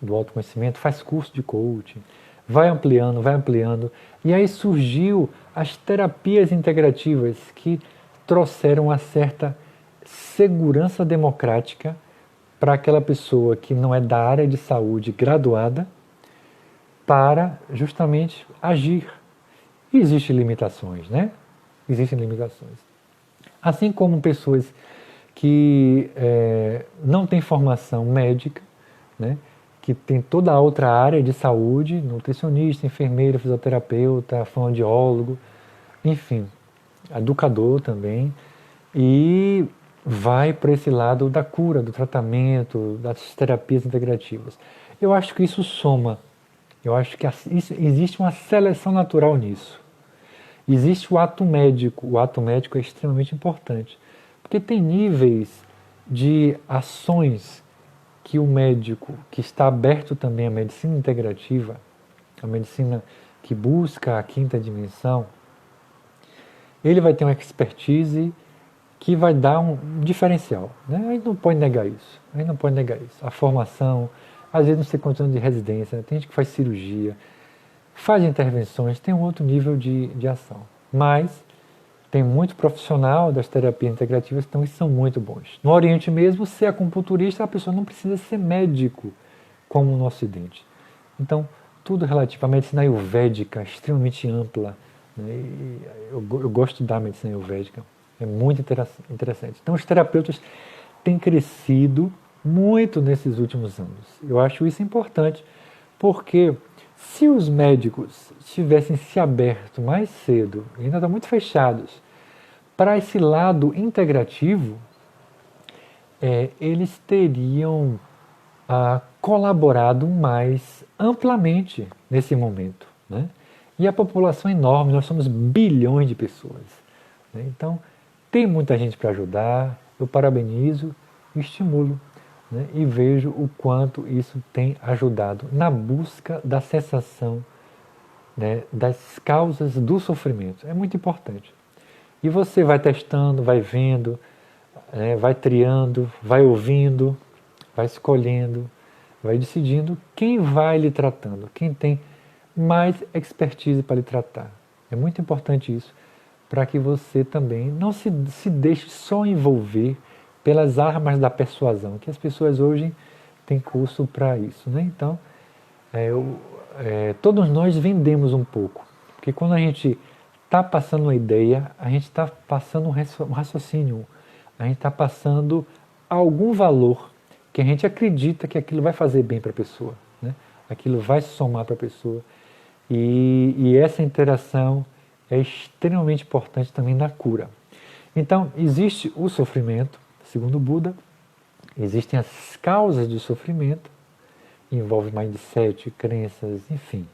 Speaker 1: do autoconhecimento, faz curso de coaching, vai ampliando, e aí surgiu as terapias integrativas que trouxeram uma certa segurança democrática para aquela pessoa que não é da área de saúde graduada para justamente agir. E existem limitações, né? Existem limitações. Assim como pessoas que não têm formação médica, né? Que tem toda a outra área de saúde, nutricionista, enfermeiro, fisioterapeuta, fonoaudiólogo, enfim, educador também, e vai para esse lado da cura, do tratamento, das terapias integrativas. Eu acho que isso soma, eu acho que existe uma seleção natural nisso. Existe o ato médico é extremamente importante, porque tem níveis de ações que o médico, que está aberto também à medicina integrativa, a medicina que busca a quinta dimensão, ele vai ter uma expertise que vai dar um diferencial, né? A gente não pode negar isso, A formação, às vezes não sei quantos anos de residência, tem gente que faz cirurgia, faz intervenções, tem um outro nível de ação. Mas tem muito profissional das terapias integrativas que são muito bons. No Oriente mesmo, ser acupunturista, a pessoa não precisa ser médico, como no Ocidente. Então, tudo relativo à medicina ayurvédica, extremamente ampla. Né? Eu gosto da medicina ayurvédica, é muito interessante. Então, os terapeutas têm crescido muito nesses últimos anos. Eu acho isso importante, Porque se os médicos tivessem se aberto mais cedo, ainda estão muito fechados, para esse lado integrativo, eles teriam colaborado mais amplamente nesse momento, né? E a população é enorme, nós somos bilhões de pessoas, né? Então, tem muita gente para ajudar, eu parabenizo, estimulo, né? E vejo o quanto isso tem ajudado na busca da cessação, né, das causas do sofrimento. É muito importante. E você vai testando, vai vendo, né, vai triando, vai ouvindo, vai escolhendo, vai decidindo quem vai lhe tratando, quem tem mais expertise para lhe tratar. É muito importante isso, para que você também não se deixe só envolver pelas armas da persuasão, que as pessoas hoje têm curso para isso, né? Então, todos nós vendemos um pouco, porque quando a gente está passando uma ideia, a gente está passando um raciocínio, a gente está passando algum valor que a gente acredita que aquilo vai fazer bem para a pessoa, né? Aquilo vai somar para a pessoa. E essa interação é extremamente importante também na cura. Então, existe o sofrimento, segundo o Buda, existem as causas do sofrimento, envolve mindset, crenças, enfim.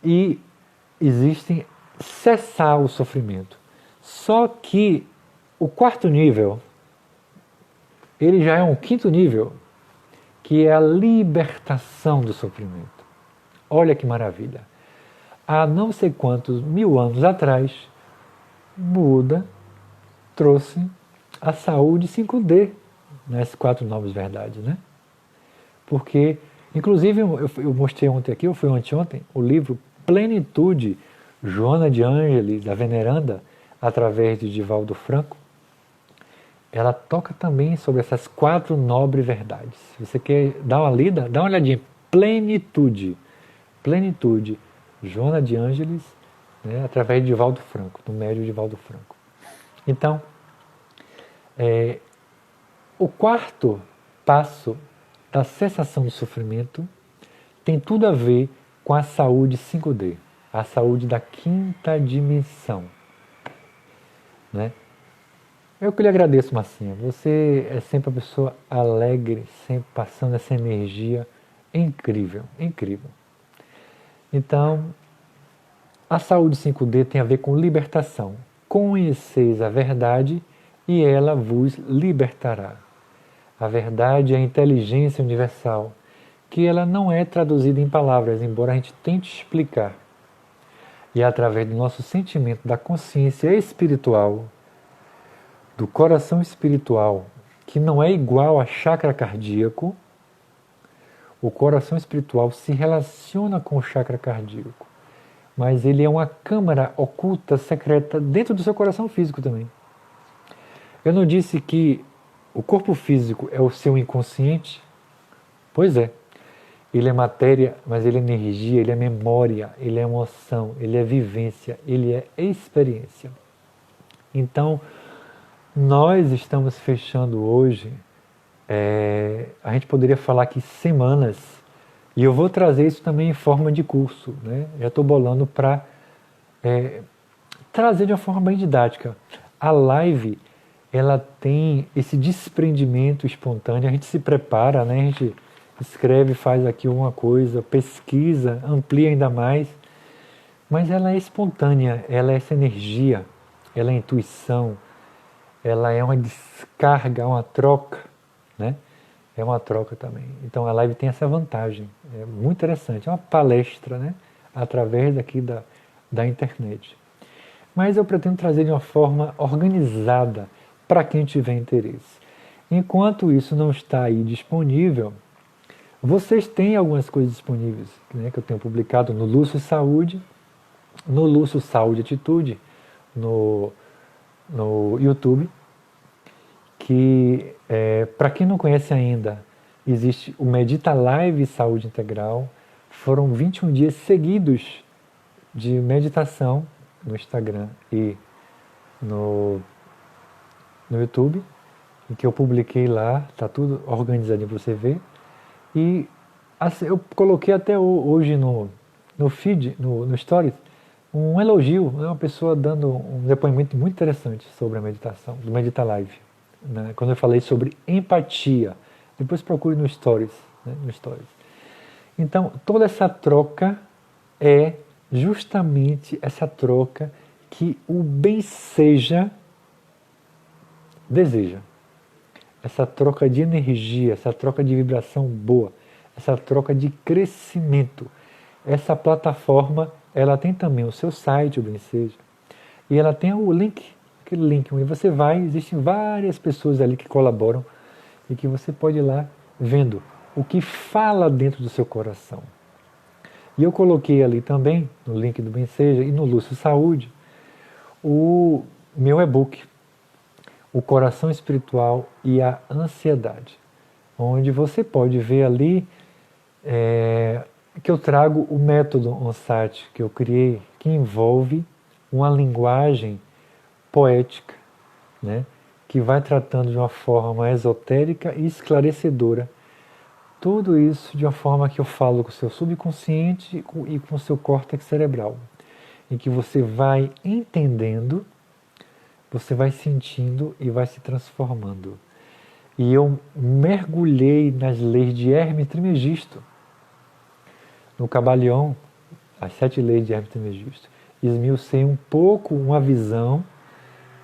Speaker 1: E existem cessar o sofrimento. Só que o quarto nível, ele já é um quinto nível, que é a libertação do sofrimento. Olha que maravilha. Há não sei quantos mil anos atrás, Buda trouxe a saúde 5D nas quatro nobres verdades, né? Porque, inclusive, eu mostrei ontem aqui, ou foi anteontem, o livro Plenitude, Joana de Ângeles, da Veneranda, através de Divaldo Franco, ela toca também sobre essas quatro nobres verdades. Se você quer dar uma lida, dá uma olhadinha. Plenitude, Plenitude, Joana de Ângeles, né, através de Divaldo Franco, do médio Divaldo Franco. Então, o quarto passo da cessação do sofrimento tem tudo a ver com a saúde 5D, a saúde da quinta dimensão, né? Eu que lhe agradeço, Marcinha. Você é sempre uma pessoa alegre, sempre passando essa energia incrível, incrível. Então, a saúde 5D tem a ver com libertação. Conheceis a verdade e ela vos libertará. A verdade é a inteligência universal, que ela não é traduzida em palavras, embora a gente tente explicar. E é através do nosso sentimento da consciência espiritual, do coração espiritual, que não é igual a chakra cardíaco, o coração espiritual se relaciona com o chakra cardíaco, mas ele é uma câmara oculta, secreta, dentro do seu coração físico também. Eu não disse que o corpo físico é o seu inconsciente? Pois é. Ele é matéria, mas ele é energia, ele é memória, ele é emoção, ele é vivência, ele é experiência. Então, nós estamos fechando hoje, a gente poderia falar que semanas, e eu vou trazer isso também em forma de curso, né? Já estou bolando para trazer de uma forma bem didática. A live, ela tem esse desprendimento espontâneo, a gente se prepara, né? A gente escreve, faz aqui uma coisa, pesquisa, amplia ainda mais, mas ela é espontânea, ela é essa energia, ela é intuição, ela é uma descarga, uma troca, né? É uma troca também. Então a live tem essa vantagem, é muito interessante, é uma palestra, né? Através daqui da internet. Mas eu pretendo trazer de uma forma organizada para quem tiver interesse. Enquanto isso não está aí disponível, vocês têm algumas coisas disponíveis, né, que eu tenho publicado no Lúcio Saúde, no Lúcio Saúde Atitude, no YouTube, que para quem não conhece ainda, existe o Medita Live Saúde Integral. Foram 21 dias seguidos de meditação no Instagram e no YouTube, em que eu publiquei lá, está tudo organizadinho para você ver. E assim, eu coloquei até hoje no feed, no Stories, um elogio, né, uma pessoa dando um depoimento muito interessante sobre a meditação, do Medita Live, né, quando eu falei sobre empatia. Depois procure no Stories, né, no Stories. Então, toda essa troca é justamente essa troca que o bem seja deseja. Essa troca de energia, essa troca de vibração boa, essa troca de crescimento. Essa plataforma, ela tem também o seu site, o Bem Seja, e ela tem o link, aquele link onde você vai, existem várias pessoas ali que colaboram e que você pode ir lá vendo o que fala dentro do seu coração. E eu coloquei ali também, no link do Bem Seja e no Lúcio Saúde, o meu e-book, O Coração Espiritual e a Ansiedade, onde você pode ver ali que eu trago o método OnSat que eu criei, que envolve uma linguagem poética, né, que vai tratando de uma forma esotérica e esclarecedora. Tudo isso de uma forma que eu falo com o seu subconsciente e com o seu córtex cerebral, em que você vai entendendo, você vai sentindo e vai se transformando. E eu mergulhei nas leis de Hermes Trismegisto, no Cabalhão, as 7 leis de Hermes Trismegisto. Esmiucei um pouco uma visão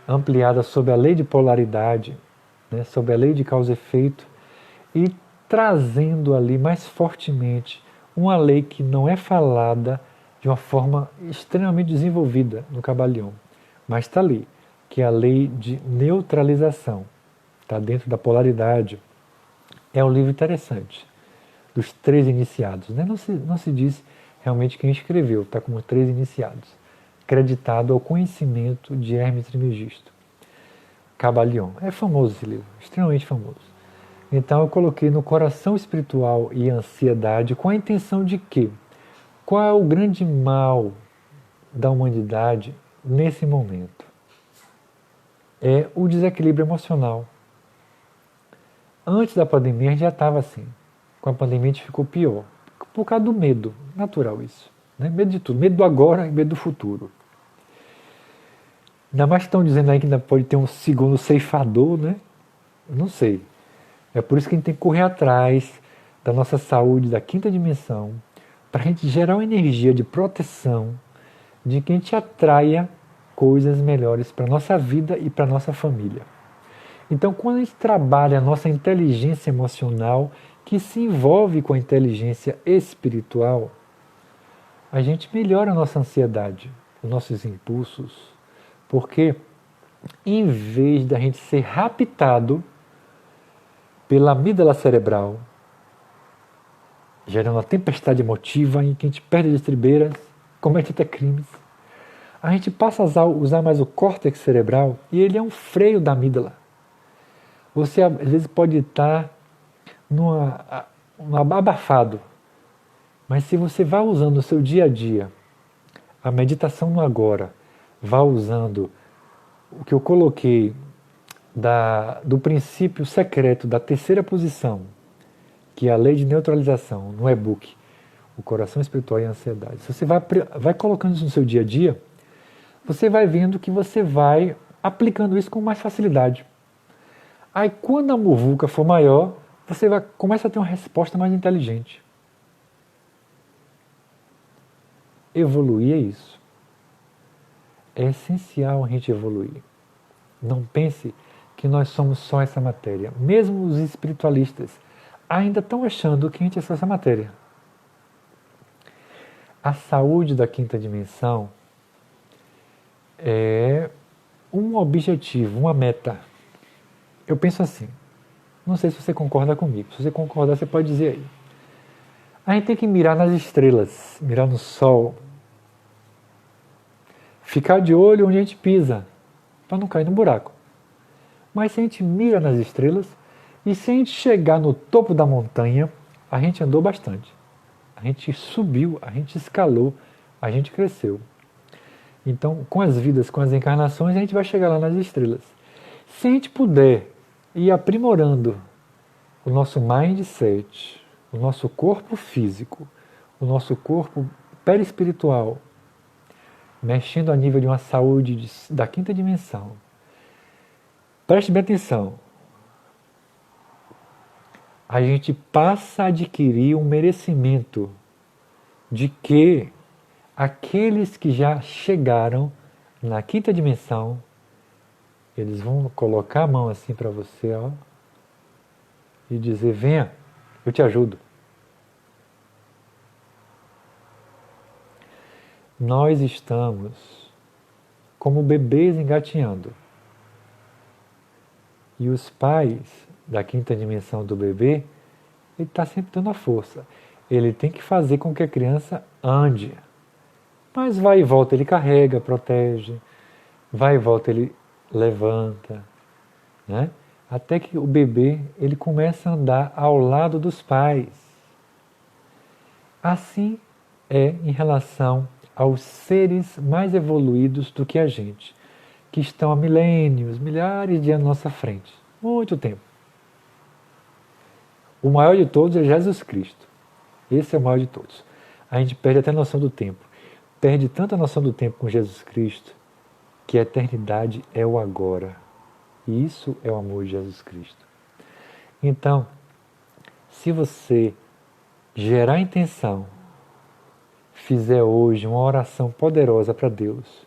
Speaker 1: ampliada sobre a lei de polaridade, né, sobre a lei de causa e efeito, e trazendo ali mais fortemente uma lei que não é falada de uma forma extremamente desenvolvida no Cabalhão, mas está ali, que é a lei de neutralização, está dentro da polaridade. É um livro interessante, dos 3 iniciados, né? Não se diz realmente quem escreveu, está como 3 iniciados, creditado ao conhecimento de Hermes Trismegisto. Cabalhão, é famoso esse livro, extremamente famoso. Então eu coloquei no Coração Espiritual e Ansiedade com a intenção de que qual é o grande mal da humanidade nesse momento? É o desequilíbrio emocional. Antes da pandemia a gente já estava assim. Com a pandemia a gente ficou pior. Por causa do medo, natural isso. Né? Medo de tudo, medo do agora e medo do futuro. Ainda mais que estão dizendo aí que ainda pode ter um segundo ceifador, né? Não sei. É por isso que a gente tem que correr atrás da nossa saúde, da 5ª dimensão, para a gente gerar uma energia de proteção, de que a gente atraia coisas melhores para a nossa vida e para a nossa família. Então, quando a gente trabalha a nossa inteligência emocional, que se envolve com a inteligência espiritual, a gente melhora a nossa ansiedade, os nossos impulsos, porque em vez da gente ser raptado pela amígdala cerebral, gerando uma tempestade emotiva em que a gente perde as estribeiras, comete até crimes, a gente passa a usar mais o córtex cerebral e ele é um freio da amígdala. Você às vezes pode estar abafado, mas se você vai usando no seu dia a dia a meditação no agora, vai usando o que eu coloquei do princípio secreto da 3ª posição, que é a lei de neutralização, no e-book, O Coração Espiritual e a Ansiedade. Se você vai colocando isso no seu dia a dia, você vai vendo que você vai aplicando isso com mais facilidade. Aí quando a muvuca for maior, você começa a ter uma resposta mais inteligente. Evoluir é isso. É essencial a gente evoluir. Não pense que nós somos só essa matéria. Mesmo os espiritualistas ainda estão achando que a gente é só essa matéria. A saúde da 5ª dimensão é um objetivo, uma meta. Eu penso assim, não sei se você concorda comigo. Se você concordar, você pode dizer aí. A gente tem que mirar nas estrelas, mirar no sol. Ficar de olho onde a gente pisa, para não cair no buraco. Mas se a gente mira nas estrelas, e se a gente chegar no topo da montanha, a gente andou bastante. A gente subiu, a gente escalou, a gente cresceu. Então, com as vidas, com as encarnações, a gente vai chegar lá nas estrelas. Se a gente puder ir aprimorando o nosso mindset, o nosso corpo físico, o nosso corpo perispiritual, mexendo a nível de uma saúde da quinta dimensão. Preste bem atenção. A gente passa a adquirir um merecimento de que aqueles que já chegaram na quinta dimensão, eles vão colocar a mão assim para você, ó, e dizer: venha, eu te ajudo. Nós estamos como bebês engatinhando. E os pais da quinta dimensão do bebê, ele está sempre dando a força. Ele tem que fazer com que a criança ande. Mas vai e volta ele carrega, protege. Vai e volta ele levanta. Né? Até que o bebê ele começa a andar ao lado dos pais. Assim é em relação aos seres mais evoluídos do que a gente, que estão há milênios, milhares de anos à nossa frente. Muito tempo. O maior de todos é Jesus Cristo. Esse é o maior de todos. A gente perde até a noção do tempo. Perde tanto a noção do tempo com Jesus Cristo, que a eternidade é o agora. E isso é o amor de Jesus Cristo. Então, se você gerar intenção, fizer hoje uma oração poderosa para Deus.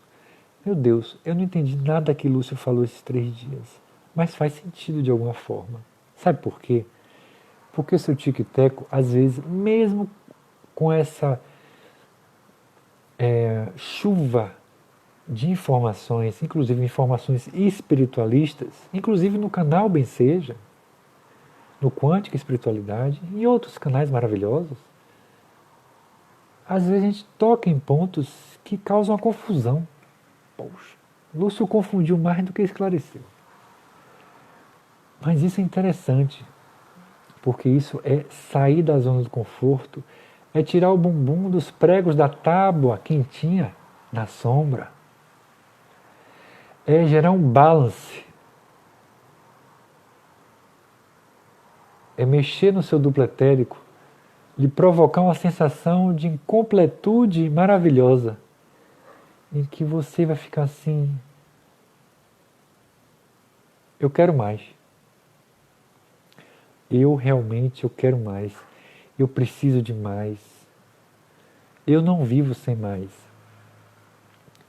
Speaker 1: Meu Deus, eu não entendi nada que Lúcio falou esses 3 dias, mas faz sentido de alguma forma. Sabe por quê? Porque o seu tic-teco, às vezes, mesmo com essa chuva de informações, inclusive informações espiritualistas, inclusive no canal Bem Seja, no Quântica Espiritualidade e outros canais maravilhosos, às vezes a gente toca em pontos que causam uma confusão. Poxa, Lúcio confundiu mais do que esclareceu. Mas isso é interessante, porque isso é sair da zona do conforto, é tirar o bumbum dos pregos da tábua quentinha na sombra, é gerar um balance, é mexer no seu duplo etérico, de provocar uma sensação de incompletude maravilhosa, em que você vai ficar assim: eu quero mais. Eu quero mais. Eu preciso de mais. Eu não vivo sem mais.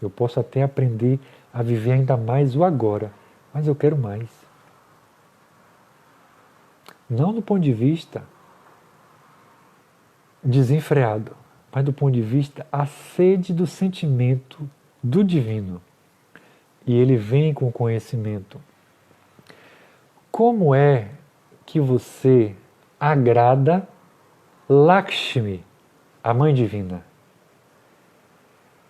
Speaker 1: Eu posso até aprender a viver ainda mais o agora, mas eu quero mais. Não do ponto de vista desenfreado, mas do ponto de vista a sede do sentimento do divino. E ele vem com conhecimento. Como é que você agrada Lakshmi, a Mãe Divina?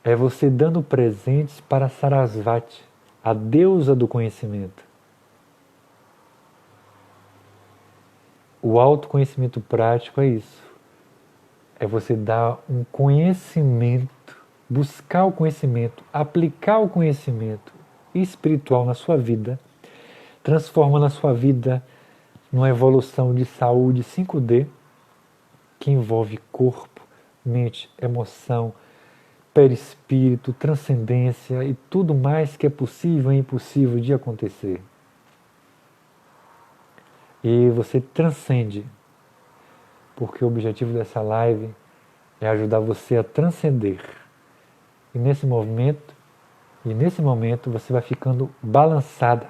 Speaker 1: É você dando presentes para Sarasvati, a deusa do conhecimento. O autoconhecimento prático é isso. É você dar um conhecimento, buscar o conhecimento, aplicar o conhecimento espiritual na sua vida, transformando a sua vida numa evolução de saúde 5D, que envolve corpo, mente, emoção, perispírito, transcendência e tudo mais que é possível e impossível de acontecer. E você transcende, porque o objetivo dessa live é ajudar você a transcender. E nesse momento você vai ficando balançada.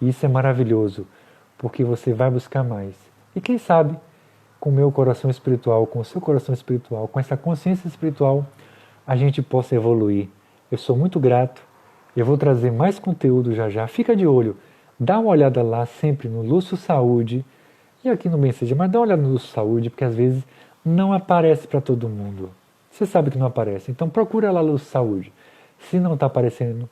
Speaker 1: E isso é maravilhoso, porque você vai buscar mais. E quem sabe, com o meu coração espiritual, com o seu coração espiritual, com essa consciência espiritual, a gente possa evoluir. Eu sou muito grato. Eu vou trazer mais conteúdo já já. Fica de olho. Dá uma olhada lá sempre no Lúcio Saúde e aqui no Bem Seja, mas dá uma olhada no Lúcio Saúde, porque às vezes não aparece para todo mundo. Você sabe que não aparece, então procura lá Lúcio Saúde. Se não está aparecendo,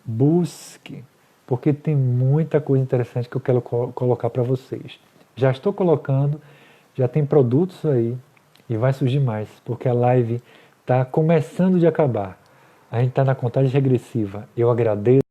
Speaker 1: busque, porque tem muita coisa interessante que eu quero colocar para vocês. Já estou colocando, já tem produtos aí e vai surgir mais, porque a live está começando de acabar. A gente está na contagem regressiva. Eu agradeço.